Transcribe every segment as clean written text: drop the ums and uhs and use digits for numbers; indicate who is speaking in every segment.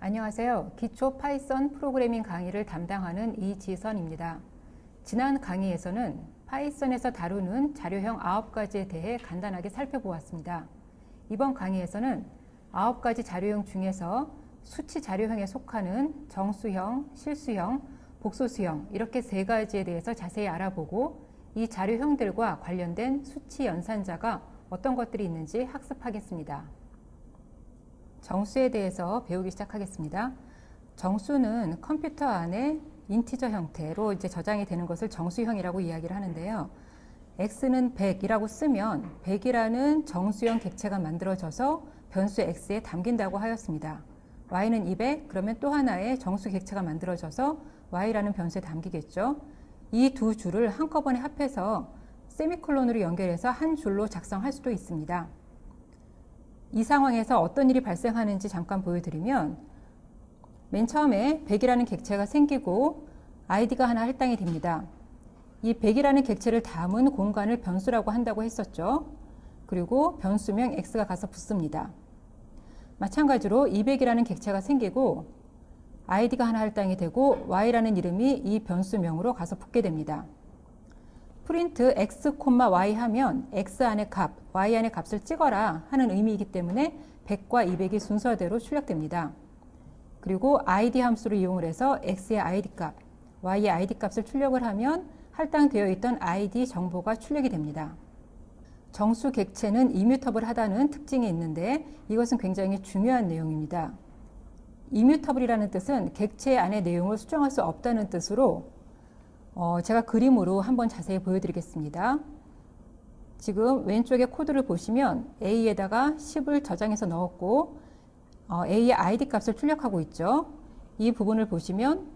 Speaker 1: 안녕하세요. 기초 파이썬 프로그래밍 강의를 담당하는 이지선입니다. 지난 강의에서는 파이썬에서 다루는 자료형 9가지에 대해 간단하게 살펴보았습니다. 이번 강의에서는 9가지 자료형 중에서 수치 자료형에 속하는 정수형, 실수형, 복소수형 이렇게 3가지에 대해서 자세히 알아보고 이 자료형들과 관련된 수치 연산자가 어떤 것들이 있는지 학습하겠습니다. 정수에 대해서 배우기 시작하겠습니다. 정수는 컴퓨터 안에 인티저 형태로 저장이 되는 것을 정수형이라고 이야기를 하는데요. x는 100이라고 쓰면 100이라는 정수형 객체가 만들어져서 변수 x에 담긴다고 하였습니다. y는 200, 그러면 또 하나의 정수 객체가 만들어져서 y라는 변수에 담기겠죠. 이 두 줄을 한꺼번에 합해서 세미콜론으로 연결해서 한 줄로 작성할 수도 있습니다. 이 상황에서 어떤 일이 발생하는지 잠깐 보여드리면 맨 처음에 100이라는 객체가 생기고 id가 하나 할당이 됩니다. 이 100이라는 객체를 담은 공간을 변수라고 한다고 했었죠. 그리고 변수명 x가 가서 붙습니다. 마찬가지로 200이라는 객체가 생기고 id가 하나 할당이 되고 y라는 이름이 이 변수명으로 가서 붙게 됩니다. 프린트 x, y 하면 x 안의 값, y 안의 값을 찍어라 하는 의미이기 때문에 100과 200이 순서대로 출력됩니다. 그리고 id 함수를 이용을 해서 x의 id 값, y의 id 값을 출력을 하면 할당되어 있던 id 정보가 출력이 됩니다. 정수 객체는 이뮤터블하다는 특징이 있는데 이것은 굉장히 중요한 내용입니다. 이뮤터블이라는 뜻은 객체 안의 내용을 수정할 수 없다는 뜻으로 제가 그림으로 한번 자세히 보여드리겠습니다. 지금 왼쪽에 코드를 보시면 A에다가 10을 저장해서 넣었고 A의 ID 값을 출력하고 있죠. 이 부분을 보시면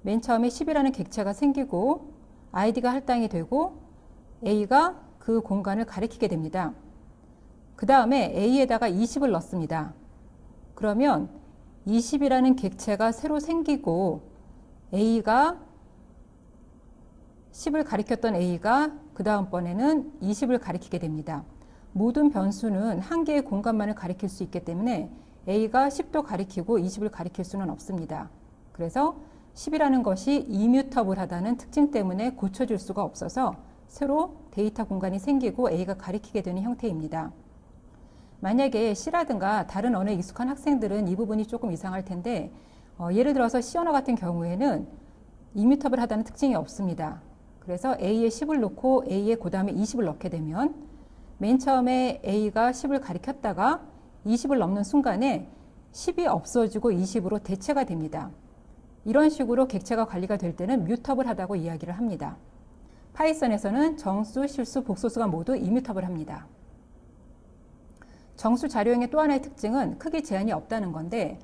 Speaker 1: 맨 처음에 10이라는 객체가 생기고 ID가 할당이 되고 A가 그 공간을 가리키게 됩니다. 그 다음에 A에다가 20을 넣습니다. 그러면 20이라는 객체가 새로 생기고 A가 10을 가리켰던 A가 그 다음번에는 20을 가리키게 됩니다. 모든 변수는 한 개의 공간만을 가리킬 수 있기 때문에 A가 10도 가리키고 20을 가리킬 수는 없습니다. 그래서 10이라는 것이 이뮤터블하다는 특징 때문에 고쳐줄 수가 없어서 새로 데이터 공간이 생기고 A가 가리키게 되는 형태입니다. 만약에 C라든가 다른 언어에 익숙한 학생들은 이 부분이 조금 이상할 텐데 예를 들어서 C 언어 같은 경우에는 이뮤터블하다는 특징이 없습니다. 그래서 A에 10을 놓고 A에 그 다음에 20을 넣게 되면 맨 처음에 A가 10을 가리켰다가 20을 넘는 순간에 10이 없어지고 20으로 대체가 됩니다. 이런 식으로 객체가 관리가 될 때는 뮤터블하다고 이야기를 합니다. 파이썬에서는 정수, 실수, 복소수가 모두 이뮤터블합니다. 정수 자료형의 또 하나의 특징은 크게 제한이 없다는 건데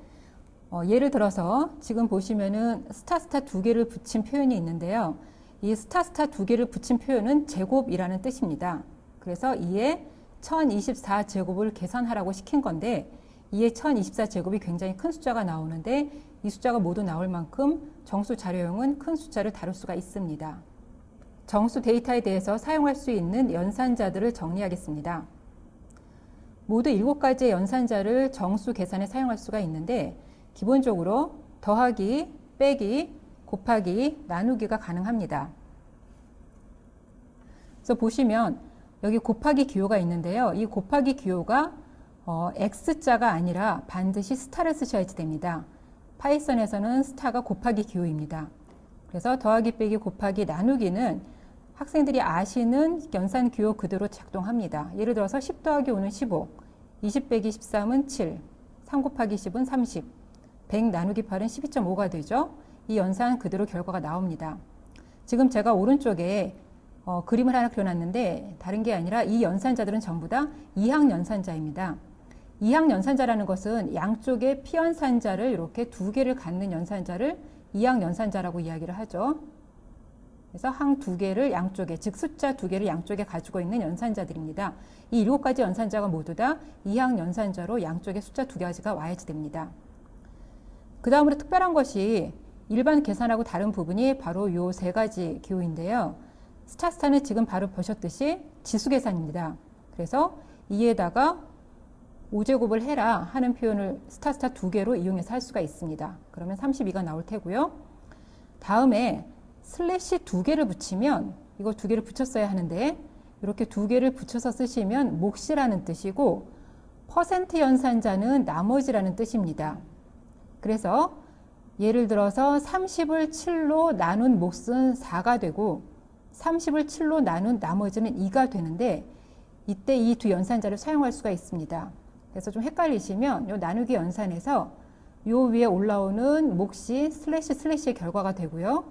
Speaker 1: 예를 들어서 지금 보시면은 스타 두 개를 붙인 표현이 있는데요. 이 스타 두 개를 붙인 표현은 제곱이라는 뜻입니다. 그래서 이에 1024제곱을 계산하라고 시킨 건데 이에 1024제곱이 굉장히 큰 숫자가 나오는데 이 숫자가 모두 나올 만큼 정수 자료형은 큰 숫자를 다룰 수가 있습니다. 정수 데이터에 대해서 사용할 수 있는 연산자들을 정리하겠습니다. 모두 7가지의 연산자를 정수 계산에 사용할 수가 있는데 기본적으로 더하기, 빼기, 곱하기, 나누기가 가능합니다. 그래서 보시면 여기 곱하기 기호가 있는데요. 이 곱하기 기호가 X자가 아니라 반드시 스타를 쓰셔야지 됩니다. 파이썬에서는 스타가 곱하기 기호입니다. 그래서 더하기, 빼기, 곱하기, 나누기는 학생들이 아시는 연산 기호 그대로 작동합니다. 예를 들어서 10 더하기 5는 15, 20 빼기 13은 7, 3 곱하기 10은 30, 100 나누기 8은 12.5가 되죠. 이 연산 그대로 결과가 나옵니다. 지금 제가 오른쪽에 그림을 하나 그려놨는데 다른 게 아니라 이 연산자들은 전부 다 이항 연산자입니다. 이항 연산자라는 것은 양쪽에 피연산자를 이렇게 두 개를 갖는 연산자를 이항 연산자라고 이야기를 하죠. 그래서 항 두 개를 양쪽에, 즉 숫자 두 개를 양쪽에 가지고 있는 연산자들입니다. 이 7가지 연산자가 모두 다 이항 연산자로 양쪽에 숫자 두 가지가 와야지 됩니다. 그 다음으로 특별한 것이 일반 계산하고 다른 부분이 바로 이 3가지 기호인데요. 스타는 지금 바로 보셨듯이 지수 계산입니다. 그래서 2에다가 5제곱을 해라 하는 표현을 스타 두 개로 이용해서 할 수가 있습니다. 그러면 32가 나올 테고요. 다음에 슬래시 두 개를 붙이면 이거 두 개를 붙였어야 하는데 이렇게 두 개를 붙여서 쓰시면 몫이라는 뜻이고 퍼센트 연산자는 나머지라는 뜻입니다. 그래서 예를 들어서 30을 7로 나눈 몫은 4가 되고 30을 7로 나눈 나머지는 2가 되는데 이때 이 두 연산자를 사용할 수가 있습니다. 그래서 좀 헷갈리시면 요 나누기 연산에서 요 위에 올라오는 몫이 슬래시의 결과가 되고요.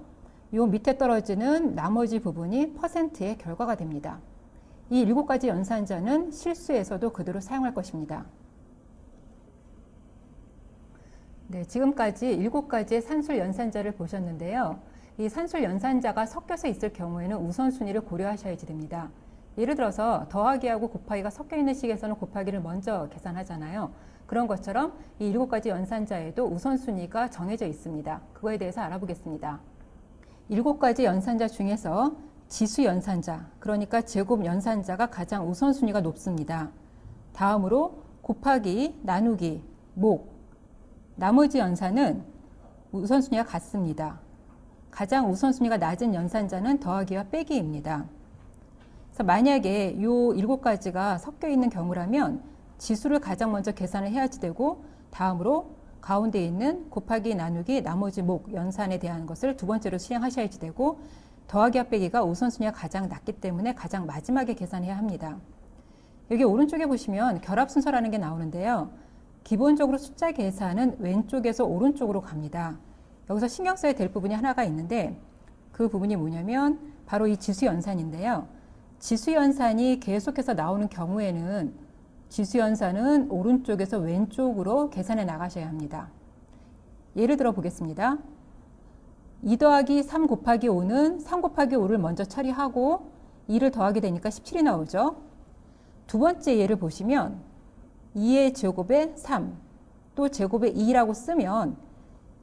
Speaker 1: 요 밑에 떨어지는 나머지 부분이 퍼센트의 결과가 됩니다. 이 7가지 연산자는 실수에서도 그대로 사용할 것입니다. 네, 지금까지 7가지의 산술 연산자를 보셨는데요. 이 산술 연산자가 섞여서 있을 경우에는 우선순위를 고려하셔야지 됩니다. 예를 들어서 더하기하고 곱하기가 섞여 있는 식에서는 곱하기를 먼저 계산하잖아요. 그런 것처럼 이 7가지 연산자에도 우선순위가 정해져 있습니다. 그거에 대해서 알아보겠습니다. 7가지 연산자 중에서 지수 연산자, 그러니까 제곱 연산자가 가장 우선순위가 높습니다. 다음으로 곱하기, 나누기, 목, 나머지 연산은 우선순위가 같습니다. 가장 우선순위가 낮은 연산자는 더하기와 빼기입니다. 그래서 만약에 이 7가지가 섞여 있는 경우라면 지수를 가장 먼저 계산을 해야지 되고 다음으로 가운데 있는 곱하기, 나누기, 나머지 목, 연산에 대한 것을 두 번째로 수행하셔야지 되고 더하기와 빼기가 우선순위가 가장 낮기 때문에 가장 마지막에 계산해야 합니다. 여기 오른쪽에 보시면 결합 순서라는 게 나오는데요. 기본적으로 숫자 계산은 왼쪽에서 오른쪽으로 갑니다. 여기서 신경 써야 될 부분이 하나가 있는데 그 부분이 뭐냐면 바로 이 지수 연산인데요. 지수 연산이 계속해서 나오는 경우에는 지수 연산은 오른쪽에서 왼쪽으로 계산해 나가셔야 합니다. 예를 들어 보겠습니다. 2 더하기 3 곱하기 5는 3 곱하기 5를 먼저 처리하고 2를 더하게 되니까 17이 나오죠. 두 번째 예를 보시면 2의 제곱에 3, 또 제곱에 2라고 쓰면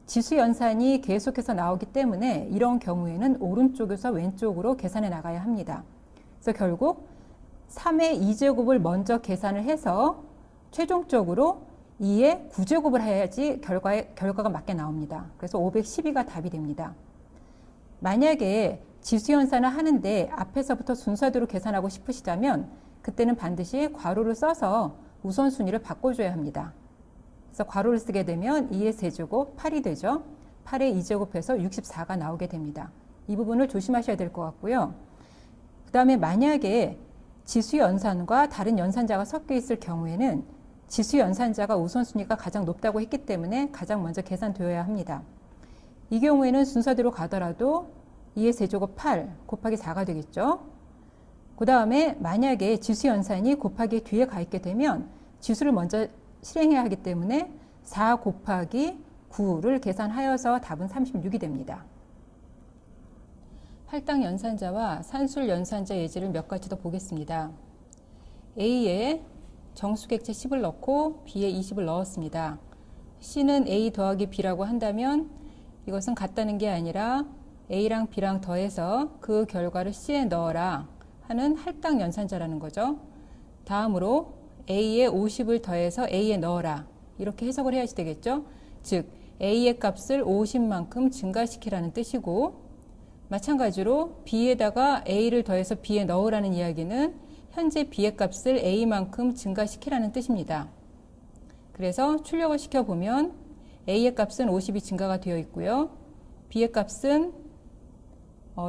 Speaker 1: 지수 연산이 계속해서 나오기 때문에 이런 경우에는 오른쪽에서 왼쪽으로 계산해 나가야 합니다. 그래서 결국 3의 2제곱을 먼저 계산을 해서 최종적으로 2의 9제곱을 해야지 결과가 맞게 나옵니다. 그래서 512가 답이 됩니다. 만약에 지수연산을 하는데 앞에서부터 순서대로 계산하고 싶으시다면 그때는 반드시 괄호를 써서 우선순위를 바꿔줘야 합니다. 그래서 괄호를 쓰게 되면 2의 세제곱 8이 되죠. 8의 2제곱해서 64가 나오게 됩니다. 이 부분을 조심하셔야 될 것 같고요. 그 다음에 만약에 지수연산과 다른 연산자가 섞여 있을 경우에는 지수 연산자가 우선순위가 가장 높다고 했기 때문에 가장 먼저 계산되어야 합니다. 이 경우에는 순서대로 가더라도 2의 세제곱 8 곱하기 4가 되겠죠. 그 다음에 만약에 지수 연산이 곱하기 뒤에 가 있게 되면 지수를 먼저 실행해야 하기 때문에 4 곱하기 9를 계산하여서 답은 36이 됩니다. 할당 연산자와 산술 연산자 예제를 몇 가지 더 보겠습니다. A에 정수객체 10을 넣고 B에 20을 넣었습니다. C는 A 더하기 B라고 한다면 이것은 같다는 게 아니라 A랑 B랑 더해서 그 결과를 C에 넣어라 하는 할당 연산자라는 거죠. 다음으로 A에 50을 더해서 A에 넣어라 이렇게 해석을 해야지 되겠죠. 즉 A의 값을 50만큼 증가시키라는 뜻이고 마찬가지로 B에다가 A를 더해서 B에 넣으라는 이야기는 현재 B의 값을 A만큼 증가시키라는 뜻입니다. 그래서 출력을 시켜보면 A의 값은 50이 증가가 되어 있고요. B의 값은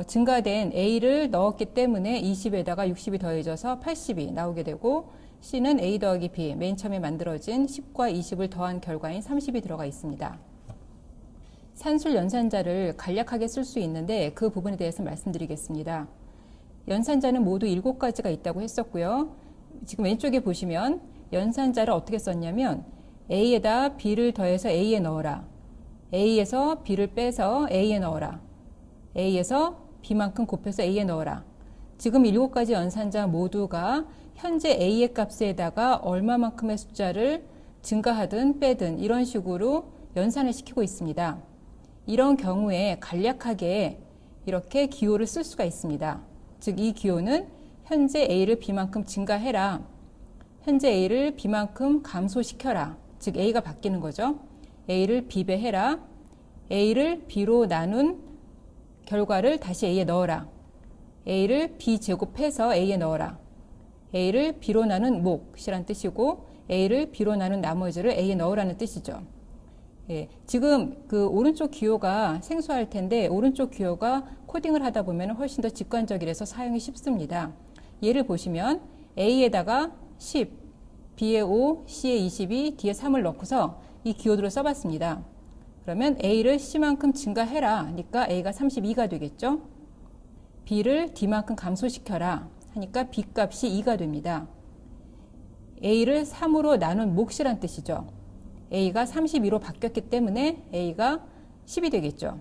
Speaker 1: 증가된 A를 넣었기 때문에 20에다가 60이 더해져서 80이 나오게 되고 C는 A 더하기 B, 맨 처음에 만들어진 10과 20을 더한 결과인 30이 들어가 있습니다. 산술 연산자를 간략하게 쓸 수 있는데 그 부분에 대해서 말씀드리겠습니다. 연산자는 모두 7가지가 있다고 했었고요. 지금 왼쪽에 보시면 연산자를 어떻게 썼냐면 A에다 B를 더해서 A에 넣어라. A에서 B를 빼서 A에 넣어라. A에서 B만큼 곱해서 A에 넣어라. 지금 7가지 연산자 모두가 현재 A의 값에다가 얼마만큼의 숫자를 증가하든 빼든 이런 식으로 연산을 시키고 있습니다. 이런 경우에 간략하게 이렇게 기호를 쓸 수가 있습니다. 즉 이 기호는 현재 A를 B만큼 증가해라. 현재 A를 B만큼 감소시켜라. 즉 A가 바뀌는 거죠. A를 B배해라. A를 B로 나눈 결과를 다시 A에 넣어라. A를 B제곱해서 A에 넣어라. A를 B로 나눈 몫이란 뜻이고 A를 B로 나눈 나머지를 A에 넣으라는 뜻이죠. 예, 지금 그 오른쪽 기호가 생소할 텐데 오른쪽 기호가 코딩을 하다 보면 훨씬 더 직관적이라서 사용이 쉽습니다. 예를 보시면 A에다가 10, B에 5, C에 22, D에 3을 넣고서 이 기호들을 써봤습니다. 그러면 A를 C만큼 증가해라 하니까 A가 32가 되겠죠. B를 D만큼 감소시켜라 하니까 B 값이 2가 됩니다. A를 3으로 나눈 몫이란 뜻이죠. A가 32로 바뀌었기 때문에 A가 10이 되겠죠.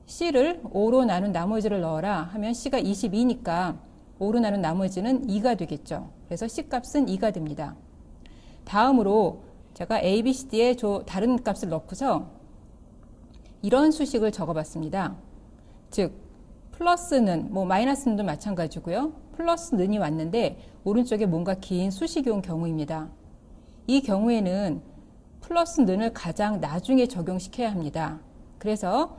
Speaker 1: C를 5로 나눈 나머지를 넣어라 하면 C가 22니까 5로 나눈 나머지는 2가 되겠죠. 그래서 C 값은 2가 됩니다. 다음으로 제가 A, B, C, D에 다른 값을 넣고서 이런 수식을 적어봤습니다. 즉 플러스는 마이너스는도 마찬가지고요. 플러스 는이 왔는데 오른쪽에 뭔가 긴 수식이 온 경우입니다. 이 경우에는 플러스 는을 가장 나중에 적용시켜야 합니다. 그래서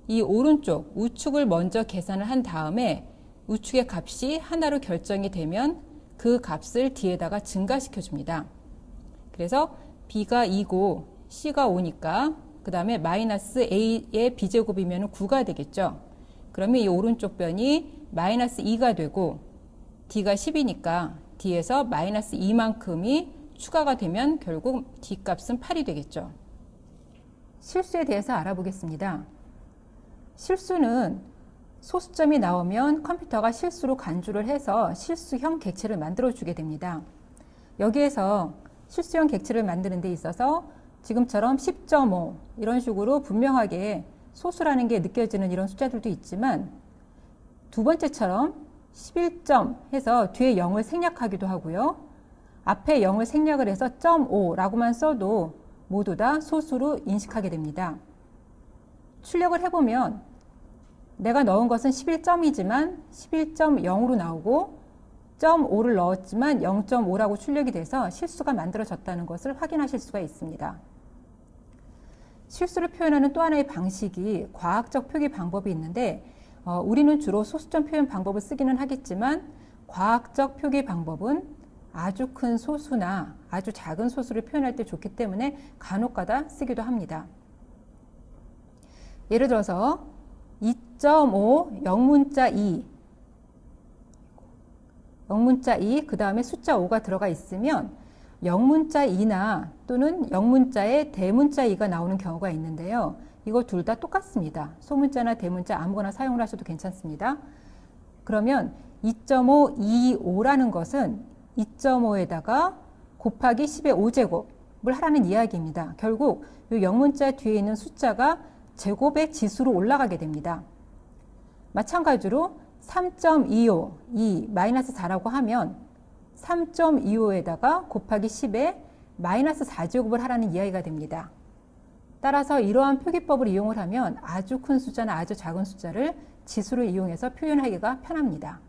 Speaker 1: 이 오른쪽 우측을 먼저 계산을 한 다음에 우측의 값이 하나로 결정이 되면 그 값을 뒤에다가 증가시켜 줍니다. 그래서 B가 2고 C가 5니까 그 다음에 마이너스 A의 B제곱이면 9가 되겠죠. 그러면 이 오른쪽 변이 마이너스 2가 되고 D가 10이니까 D에서 마이너스 2만큼이 추가가 되면 결국 D값은 8이 되겠죠. 실수에 대해서 알아보겠습니다. 실수는 소수점이 나오면 컴퓨터가 실수로 간주를 해서 실수형 객체를 만들어주게 됩니다. 여기에서 실수형 객체를 만드는 데 있어서 지금처럼 10.5 이런 식으로 분명하게 소수라는 게 느껴지는 이런 숫자들도 있지만 두 번째처럼 11점 해서 뒤에 0을 생략하기도 하고요. 앞에 0을 생략을 해서 0.5라고만 써도 모두 다 소수로 인식하게 됩니다. 출력을 해보면 내가 넣은 것은 11점이지만 11.0으로 나오고 0.5를 넣었지만 0.5라고 출력이 돼서 실수가 만들어졌다는 것을 확인하실 수가 있습니다. 실수를 표현하는 또 하나의 방식이 과학적 표기 방법이 있는데 우리는 주로 소수점 표현 방법을 쓰기는 하겠지만 과학적 표기 방법은 아주 큰 소수나 아주 작은 소수를 표현할 때 좋기 때문에 간혹가다 쓰기도 합니다. 예를 들어서 2.5 영문자 2 영문자 2 그 다음에 숫자 5가 들어가 있으면 영문자 2나 또는 영문자에 대문자 2가 나오는 경우가 있는데요. 이거 둘 다 똑같습니다. 소문자나 대문자 아무거나 사용을 하셔도 괜찮습니다. 그러면 2.525라는 것은 2.5에다가 곱하기 10의 5제곱을 하라는 이야기입니다. 결국 이 영문자 뒤에 있는 숫자가 제곱의 지수로 올라가게 됩니다. 마찬가지로 3.25, 2, 마이너스 4라고 하면 3.25에다가 곱하기 10에 마이너스 4제곱을 하라는 이야기가 됩니다. 따라서 이러한 표기법을 이용을 하면 아주 큰 숫자나 아주 작은 숫자를 지수를 이용해서 표현하기가 편합니다.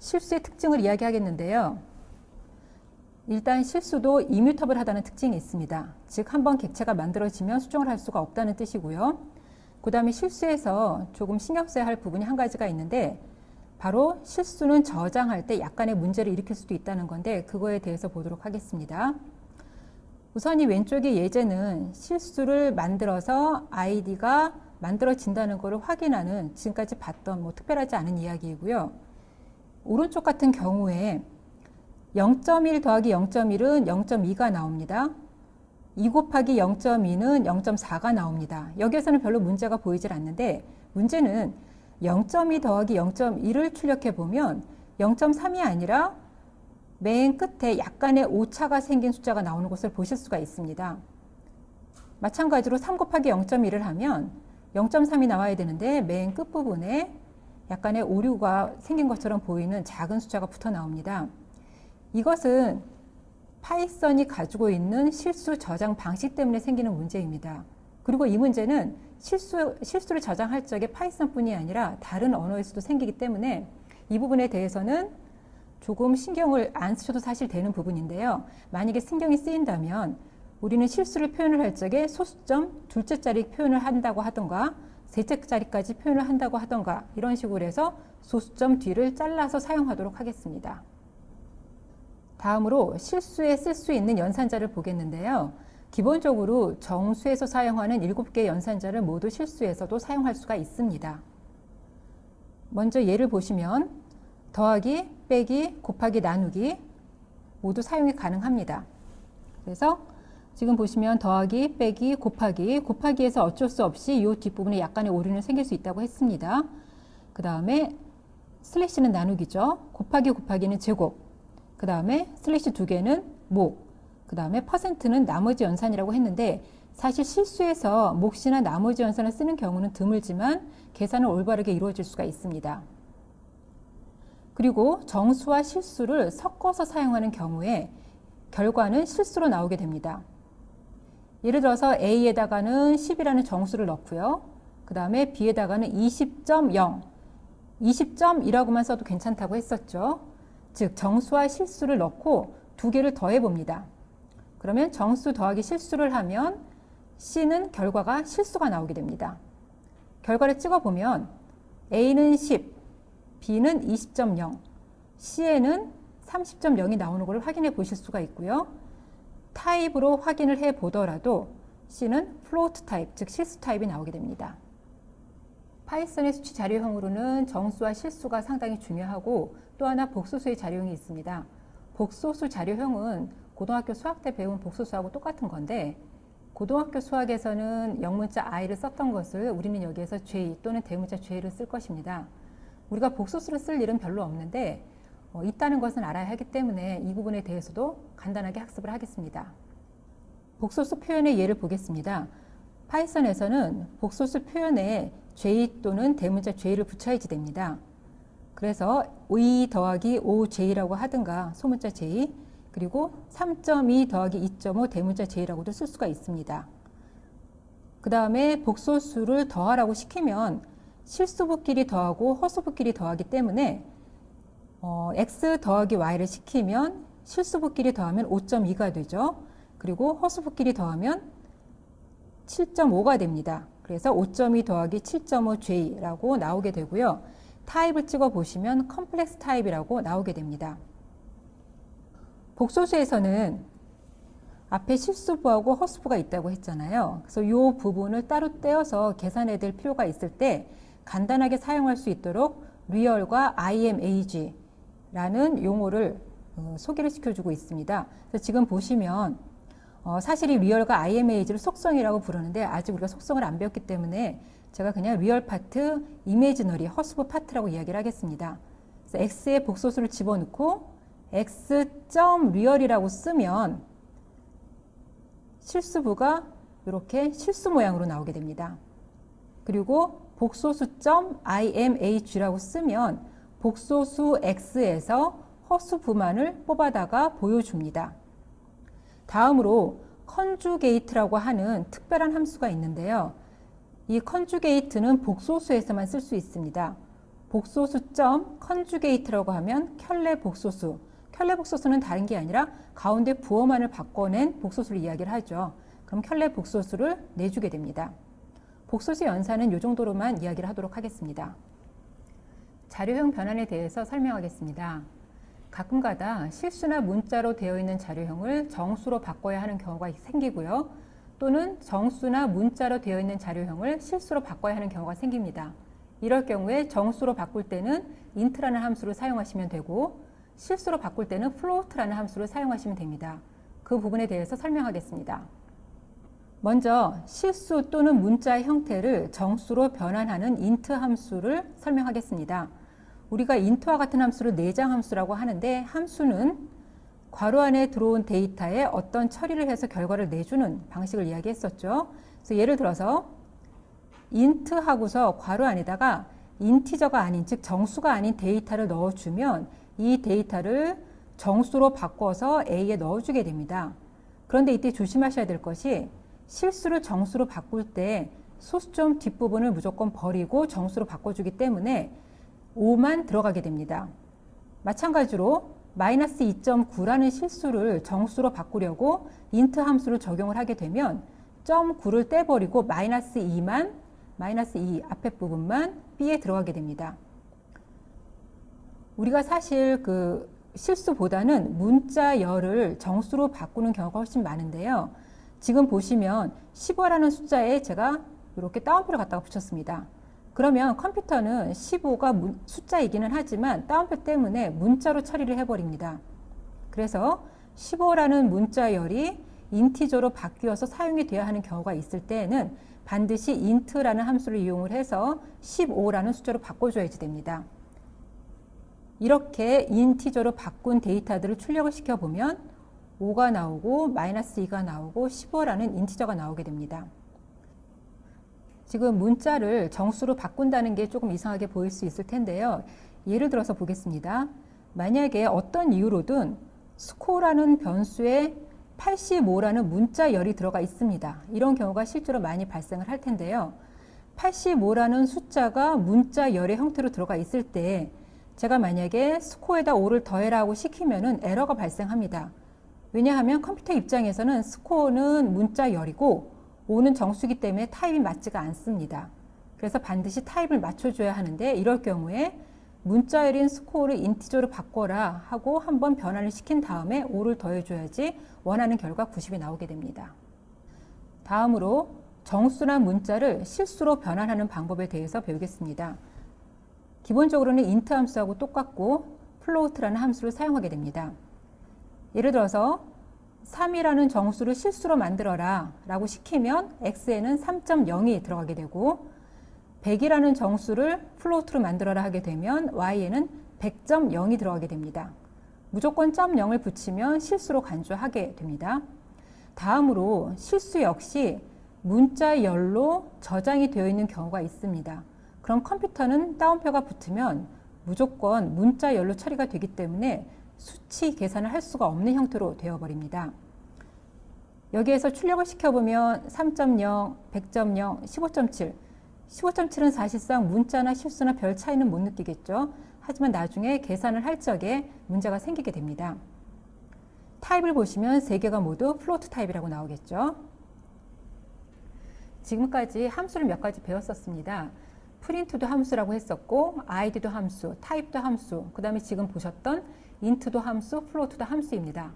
Speaker 1: 실수의 특징을 이야기하겠는데요. 일단 실수도 이뮤터블하다는 특징이 있습니다. 즉 한번 객체가 만들어지면 수정을 할 수가 없다는 뜻이고요. 그 다음에 실수에서 조금 신경 써야 할 부분이 한 가지가 있는데 바로 실수는 저장할 때 약간의 문제를 일으킬 수도 있다는 건데 그거에 대해서 보도록 하겠습니다. 우선 이 왼쪽의 예제는 실수를 만들어서 아이디가 만들어진다는 것을 확인하는 지금까지 봤던 특별하지 않은 이야기이고요. 오른쪽 같은 경우에 0.1 더하기 0.1은 0.2가 나옵니다. 2 곱하기 0.2는 0.4가 나옵니다. 여기에서는 별로 문제가 보이질 않는데 문제는 0.2 더하기 0.1을 출력해 보면 0.3이 아니라 맨 끝에 약간의 오차가 생긴 숫자가 나오는 것을 보실 수가 있습니다. 마찬가지로 3 곱하기 0.1을 하면 0.3이 나와야 되는데 맨 끝부분에 약간의 오류가 생긴 것처럼 보이는 작은 숫자가 붙어 나옵니다. 이것은 파이썬이 가지고 있는 실수 저장 방식 때문에 생기는 문제입니다. 그리고 이 문제는 실수를 저장할 적에 파이썬뿐이 아니라 다른 언어에서도 생기기 때문에 이 부분에 대해서는 조금 신경을 안 쓰셔도 사실 되는 부분인데요. 만약에 신경이 쓰인다면 우리는 실수를 표현을 할 적에 소수점 둘째 자리 표현을 한다고 하던가 셋째 자리까지 표현을 한다고 하던가 이런 식으로 해서 소수점 뒤를 잘라서 사용하도록 하겠습니다. 다음으로 실수에 쓸 수 있는 연산자를 보겠는데요. 기본적으로 정수에서 사용하는 7개의 연산자를 모두 실수에서도 사용할 수가 있습니다. 먼저 예를 보시면 더하기, 빼기, 곱하기, 나누기 모두 사용이 가능합니다. 그래서 지금 보시면 더하기, 빼기, 곱하기에서 어쩔 수 없이 이 뒷부분에 약간의 오류는 생길 수 있다고 했습니다. 그 다음에 슬래시는 나누기죠. 곱하기는 제곱, 그 다음에 슬래시 2개는 목, 그 다음에 퍼센트는 나머지 연산이라고 했는데 사실 실수에서 몫이나 나머지 연산을 쓰는 경우는 드물지만 계산은 올바르게 이루어질 수가 있습니다. 그리고 정수와 실수를 섞어서 사용하는 경우에 결과는 실수로 나오게 됩니다. 예를 들어서 A에다가는 10이라는 정수를 넣고요. 그 다음에 B에다가는 20.0, 20점이라고만 써도 괜찮다고 했었죠. 즉 정수와 실수를 넣고 2개를 더해 봅니다. 그러면 정수 더하기 실수를 하면 C는 결과가 실수가 나오게 됩니다. 결과를 찍어보면 A는 10, B는 20.0, C에는 30.0이 나오는 것을 확인해 보실 수가 있고요. 타입으로 확인을 해 보더라도 C는 플로트 타입, 즉 실수 타입이 나오게 됩니다. 파이썬의 수치 자료형으로는 정수와 실수가 상당히 중요하고 또 하나 복소수의 자료형이 있습니다. 복소수 자료형은 고등학교 수학 때 배운 복소수하고 똑같은 건데 고등학교 수학에서는 영문자 i를 썼던 것을 우리는 여기에서 j 또는 대문자 j를 쓸 것입니다. 우리가 복소수를 쓸 일은 별로 없는데 있다는 것은 알아야 하기 때문에 이 부분에 대해서도 간단하게 학습을 하겠습니다. 복소수 표현의 예를 보겠습니다. 파이썬에서는 복소수 표현에 j 또는 대문자 j를 붙여야지 됩니다. 그래서 2 더하기 5j라고 하든가 소문자 j, 그리고 3.2 더하기 2.5 대문자 j라고도 쓸 수가 있습니다. 그 다음에 복소수를 더하라고 시키면 실수부끼리 더하고 허수부끼리 더하기 때문에 x 더하기 y를 시키면 실수부끼리 더하면 5.2가 되죠. 그리고 허수부끼리 더하면 7.5가 됩니다. 그래서 5.2 더하기 7.5j라고 나오게 되고요. 타입을 찍어 보시면 컴플렉스 타입이라고 나오게 됩니다. 복소수에서는 앞에 실수부하고 허수부가 있다고 했잖아요. 그래서 이 부분을 따로 떼어서 계산해 될 필요가 있을 때 간단하게 사용할 수 있도록 리얼과 imag라는 용어를 소개를 시켜주고 있습니다. 그래서 지금 보시면 사실 이 리얼과 imag를 속성이라고 부르는데 아직 우리가 속성을 안 배웠기 때문에 제가 그냥 리얼 파트, 이미지너리, 허수부 파트라고 이야기를 하겠습니다. 그래서 x의 복소수를 집어넣고 x.real이라고 쓰면 실수부가 이렇게 실수 모양으로 나오게 됩니다. 그리고 복소수.imag라고 쓰면 복소수 x에서 허수부만을 뽑아다가 보여줍니다. 다음으로 컨주게이트라고 하는 특별한 함수가 있는데요. 이 컨주게이트는 복소수에서만 쓸 수 있습니다. 복소수.conjugate라고 하면 켤레 복소수. 켤레 복소수는 다른 게 아니라 가운데 부호만을 바꿔낸 복소수를 이야기를 하죠. 그럼 켤레 복소수를 내주게 됩니다. 복소수 연산은 이 정도로만 이야기를 하도록 하겠습니다. 자료형 변환에 대해서 설명하겠습니다. 가끔가다 실수나 문자로 되어 있는 자료형을 정수로 바꿔야 하는 경우가 생기고요. 또는 정수나 문자로 되어 있는 자료형을 실수로 바꿔야 하는 경우가 생깁니다. 이럴 경우에 정수로 바꿀 때는 int라는 함수를 사용하시면 되고 실수로 바꿀 때는 float라는 함수를 사용하시면 됩니다. 그 부분에 대해서 설명하겠습니다. 먼저 실수 또는 문자의 형태를 정수로 변환하는 int 함수를 설명하겠습니다. 우리가 int와 같은 함수를 내장 함수라고 하는데 함수는 괄호 안에 들어온 데이터에 어떤 처리를 해서 결과를 내주는 방식을 이야기했었죠. 그래서 예를 들어서 int 하고서 괄호 안에다가 인티저가 아닌, 즉 정수가 아닌 데이터를 넣어주면 이 데이터를 정수로 바꿔서 A에 넣어주게 됩니다. 그런데 이때 조심하셔야 될 것이 실수를 정수로 바꿀 때 소수점 뒷부분을 무조건 버리고 정수로 바꿔주기 때문에 5만 들어가게 됩니다. 마찬가지로 마이너스 2.9라는 실수를 정수로 바꾸려고 int 함수를 적용을 하게 되면 0.9를 떼버리고 마이너스 2 앞에 부분만 b에 들어가게 됩니다. 우리가 사실 그 실수보다는 문자열을 정수로 바꾸는 경우가 훨씬 많은데요. 지금 보시면 15라는 숫자에 제가 이렇게 따옴표를 갖다가 붙였습니다. 그러면 컴퓨터는 15가 숫자이기는 하지만 따옴표 때문에 문자로 처리를 해버립니다. 그래서 15라는 문자열이 인티저로 바뀌어서 사용이 되어야 하는 경우가 있을 때에는 반드시 int라는 함수를 이용을 해서 15라는 숫자로 바꿔줘야지 됩니다. 이렇게 인티저로 바꾼 데이터들을 출력을 시켜보면 5가 나오고 마이너스 2가 나오고 15라는 인티저가 나오게 됩니다. 지금 문자를 정수로 바꾼다는 게 조금 이상하게 보일 수 있을 텐데요. 예를 들어서 보겠습니다. 만약에 어떤 이유로든 스코어라는 변수에 85라는 문자열이 들어가 있습니다. 이런 경우가 실제로 많이 발생을 할 텐데요. 85라는 숫자가 문자열의 형태로 들어가 있을 때 제가 만약에 스코어에다 5를 더해라 하고 시키면은 에러가 발생합니다. 왜냐하면 컴퓨터 입장에서는 스코어는 문자열이고 5는 정수기 때문에 타입이 맞지가 않습니다. 그래서 반드시 타입을 맞춰줘야 하는데 이럴 경우에 문자열인 스코어를 인티저로 바꿔라 하고 한번 변환을 시킨 다음에 5를 더해줘야지 원하는 결과 90이 나오게 됩니다. 다음으로 정수나 문자를 실수로 변환하는 방법에 대해서 배우겠습니다. 기본적으로는 int 함수하고 똑같고 float라는 함수를 사용하게 됩니다. 예를 들어서 3이라는 정수를 실수로 만들어라 라고 시키면 x에는 3.0이 들어가게 되고 100이라는 정수를 플로트로 만들어라 하게 되면 y에는 100.0이 들어가게 됩니다. 무조건 0을 붙이면 실수로 간주하게 됩니다. 다음으로 실수 역시 문자열로 저장이 되어 있는 경우가 있습니다. 그럼 컴퓨터는 따옴표가 붙으면 무조건 문자열로 처리가 되기 때문에 수치 계산을 할 수가 없는 형태로 되어버립니다. 여기에서 출력을 시켜보면 3.0, 100.0, 15.7 15.7은 사실상 문자나 실수나 별 차이는 못 느끼겠죠. 하지만 나중에 계산을 할 적에 문제가 생기게 됩니다. 타입을 보시면 3개가 모두 플로트 타입이라고 나오겠죠. 지금까지 함수를 몇 가지 배웠었습니다. 프린트도 함수라고 했었고 id도 함수, 타입도 함수, 그 다음에 지금 보셨던 int도 함수, 플로트도 함수입니다.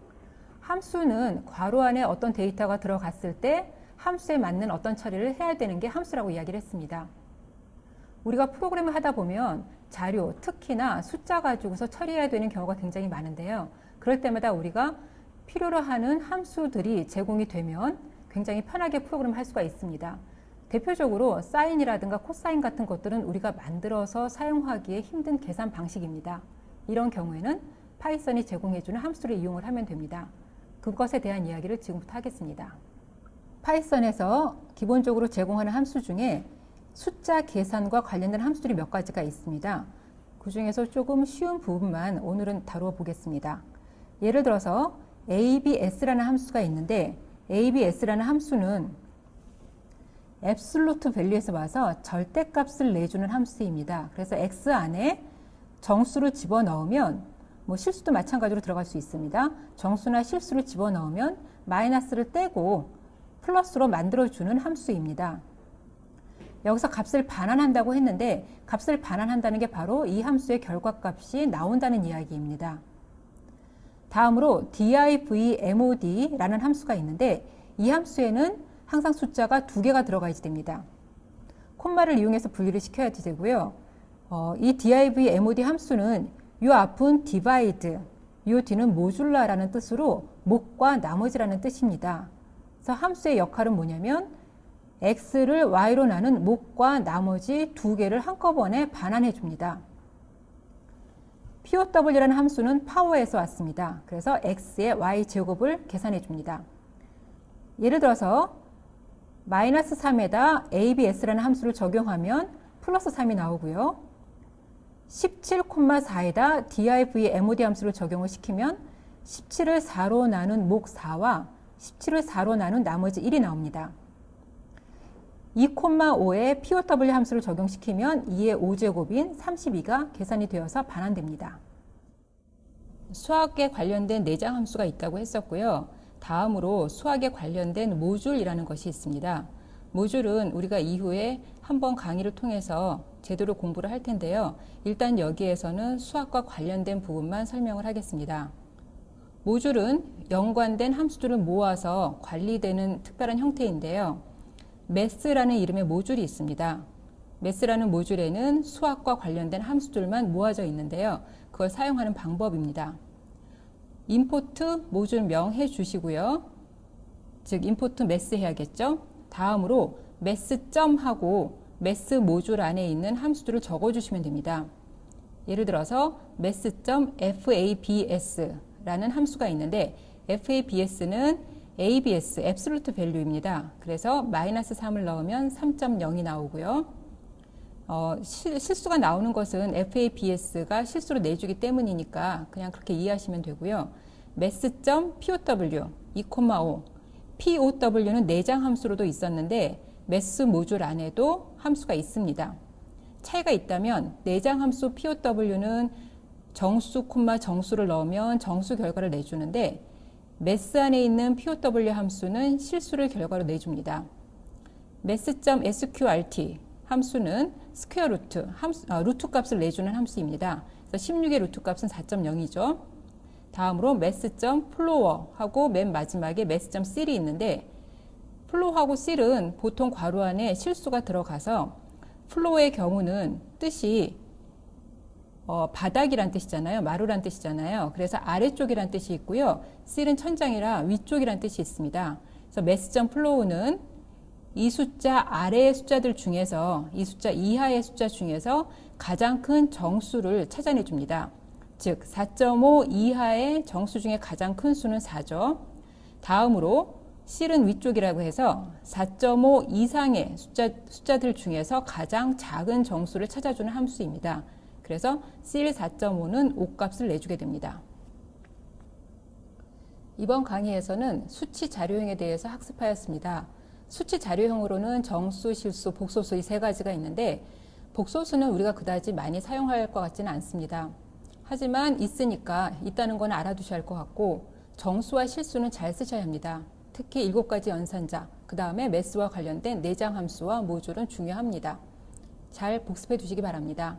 Speaker 1: 함수는 괄호 안에 어떤 데이터가 들어갔을 때 함수에 맞는 어떤 처리를 해야 되는 게 함수라고 이야기를 했습니다. 우리가 프로그램을 하다 보면 자료, 특히나 숫자 가지고서 처리해야 되는 경우가 굉장히 많은데요. 그럴 때마다 우리가 필요로 하는 함수들이 제공이 되면 굉장히 편하게 프로그램을 할 수가 있습니다. 대표적으로 사인이라든가 코사인 같은 것들은 우리가 만들어서 사용하기에 힘든 계산 방식입니다. 이런 경우에는 파이썬이 제공해주는 함수를 이용을 하면 됩니다. 그것에 대한 이야기를 지금부터 하겠습니다. 파이썬에서 기본적으로 제공하는 함수 중에 숫자 계산과 관련된 함수들이 몇 가지가 있습니다. 그 중에서 조금 쉬운 부분만 오늘은 다루어 보겠습니다. 예를 들어서 abs라는 함수가 있는데 abs라는 함수는 앱솔루트 밸류에서 와서 절대값을 내주는 함수입니다. 그래서 x 안에 정수를 집어넣으면 실수도 마찬가지로 들어갈 수 있습니다. 정수나 실수를 집어넣으면 마이너스를 떼고 플러스로 만들어주는 함수입니다. 여기서 값을 반환한다고 했는데 값을 반환한다는 게 바로 이 함수의 결과값이 나온다는 이야기입니다. 다음으로 divmod라는 함수가 있는데 이 함수에는 항상 숫자가 2개가 들어가야지 됩니다. 콤마를 이용해서 분리를 시켜야지 되고요. 이 divmod 함수는 이 앞은 divide, 이 뒤는 모줄라라는 뜻으로 목과 나머지라는 뜻입니다. 그래서 함수의 역할은 뭐냐면 x를 y로 나눈 목과 나머지 2개를 한꺼번에 반환해 줍니다. POW라는 함수는 파워에서 왔습니다. 그래서 x의 y제곱을 계산해 줍니다. 예를 들어서 마이너스 3에다 abs라는 함수를 적용하면 플러스 3이 나오고요. 17,4에다 divmod 함수를 적용을 시키면 17을 4로 나눈 목 4와 17을 4로 나눈 나머지 1이 나옵니다. 2,5에 POW 함수를 적용시키면 2의 5제곱인 32가 계산이 되어서 반환됩니다. 수학에 관련된 내장 함수가 있다고 했었고요. 다음으로 수학에 관련된 모듈이라는 것이 있습니다. 모듈은 우리가 이후에 한번 강의를 통해서 제대로 공부를 할 텐데요. 일단 여기에서는 수학과 관련된 부분만 설명을 하겠습니다. 모듈은 연관된 함수들을 모아서 관리되는 특별한 형태인데요. 매스라는 이름의 모듈이 있습니다. 매스라는 모듈에는 수학과 관련된 함수들만 모아져 있는데요. 그걸 사용하는 방법입니다. 임포트 모듈명 해주시고요. 즉 임포트 매스 해야겠죠. 다음으로 매스점하고 매스 모듈 안에 있는 함수들을 적어주시면 됩니다. 예를 들어서 매스점.fabs라는 함수가 있는데 fabs는 abs, absolute value입니다. 그래서 마이너스 3을 넣으면 3.0이 나오고요. 실수가 나오는 것은 fabs가 실수로 내주기 때문이니까 그냥 그렇게 이해하시면 되고요. mass.pow 2,5 pow는 내장 함수로도 있었는데 매스 모듈 안에도 함수가 있습니다. 차이가 있다면 내장 함수 pow는 정수, 정수를 넣으면 정수 결과를 내주는데 매스 안에 있는 pow 함수는 실수를 결과로 내줍니다. mass.sqrt 함수는 스퀘어 루트, 루트 값을 내주는 함수입니다. 그래서 16의 루트 값은 4.0이죠. 다음으로 mass.floor하고 맨 마지막에 mass.cl이 있는데 플로우하고 실은 보통 괄호 안에 실수가 들어가서 플로우의 경우는 뜻이 바닥이란 뜻이잖아요. 마루란 뜻이잖아요. 그래서 아래쪽이란 뜻이 있고요. 실은 천장이라 위쪽이란 뜻이 있습니다. 그래서 mass.flow는 이 숫자 아래의 숫자들 중에서 이 숫자 이하의 숫자 중에서 가장 큰 정수를 찾아내 줍니다. 즉 4.5 이하의 정수 중에 가장 큰 수는 4죠. 다음으로 실은 위쪽이라고 해서 4.5 이상의 숫자들 중에서 가장 작은 정수를 찾아주는 함수입니다. 그래서 실 4.5는 5값을 내주게 됩니다. 이번 강의에서는 수치 자료형에 대해서 학습하였습니다. 수치 자료형으로는 정수, 실수, 복소수 이 세 가지가 있는데 복소수는 우리가 그다지 많이 사용할 것 같지는 않습니다. 하지만 있다는 건 알아두셔야 할 것 같고 정수와 실수는 잘 쓰셔야 합니다. 특히 7가지 연산자, 그 다음에 매스와 관련된 내장 함수와 모듈은 중요합니다. 잘 복습해 두시기 바랍니다.